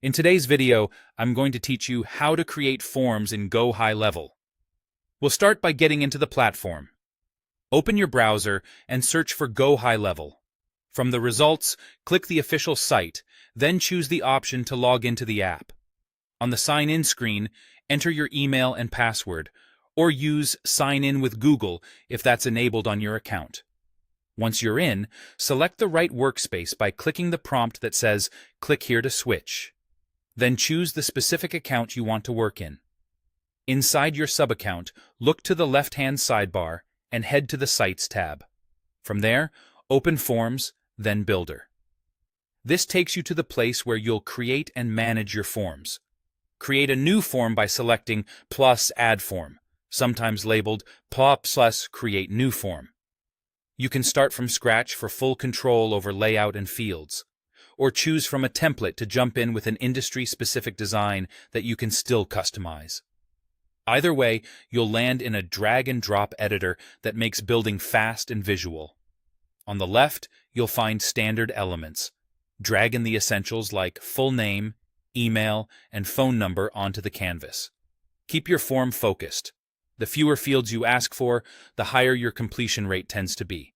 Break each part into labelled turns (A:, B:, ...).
A: In today's video, I'm going to teach you how to create forms in Go High Level. We'll start by getting into the platform. Open your browser and search for Go High Level. From the results, click the official site, then choose the option to log into the app. On the Sign In screen, enter your email and password, or use Sign In with Google if that's enabled on your account. Once you're in, select the right workspace by clicking the prompt that says, "Click here to switch." Then choose the specific account you want to work in. Inside your sub-account, look to the left-hand sidebar and head to the Sites tab. From there, open Forms, then Builder. This takes you to the place where you'll create and manage your forms. Create a new form by selecting plus Add Form, sometimes labeled plus Create New Form. You can start from scratch for full control over layout and fields, or choose from a template to jump in with an industry-specific design that you can still customize. Either way, you'll land in a drag-and-drop editor that makes building fast and visual. On the left, you'll find standard elements. Drag in the essentials like full name, email, and phone number onto the canvas. Keep your form focused. The fewer fields you ask for, the higher your completion rate tends to be.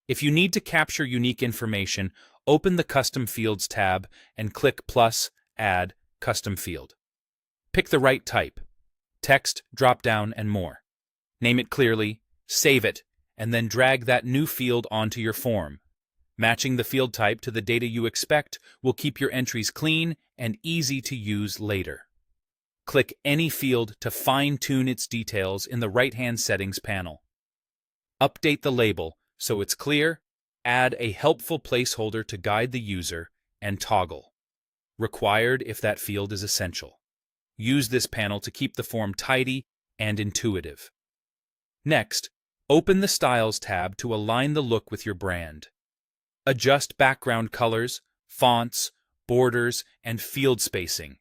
A: If you need to capture unique information, open the Custom Fields tab and click plus Add Custom Field. Pick the right type, text, drop-down, and more. Name it clearly, save it, and then drag that new field onto your form. Matching the field type to the data you expect will keep your entries clean and easy to use later. Click any field to fine-tune its details in the right-hand settings panel. Update the label so it's clear, add a helpful placeholder to guide the user, and toggle. Required if that field is essential. Use this panel to keep the form tidy and intuitive. Next, open the Styles tab to align the look with your brand. Adjust background colors, fonts, borders, and field spacing.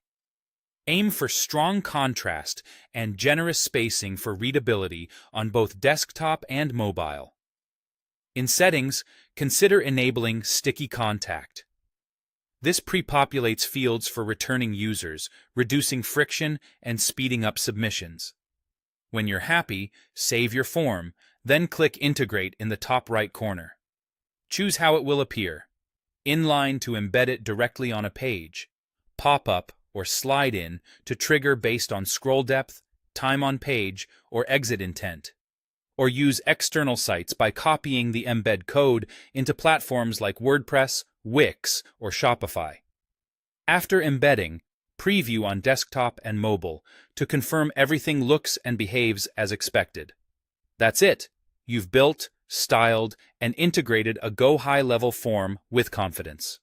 A: Aim for strong contrast and generous spacing for readability on both desktop and mobile. In Settings, consider enabling Sticky Contact. This pre-populates fields for returning users, reducing friction and speeding up submissions. When you're happy, save your form, then click Integrate in the top right corner. Choose how it will appear: inline to embed it directly on a page, pop-up or slide in to trigger based on scroll depth, time on page, or exit intent. Or use external sites by copying the embed code into platforms like WordPress, Wix, or Shopify. After embedding, preview on desktop and mobile to confirm everything looks and behaves as expected. That's it. You've built, styled, and integrated a Go High Level form with confidence.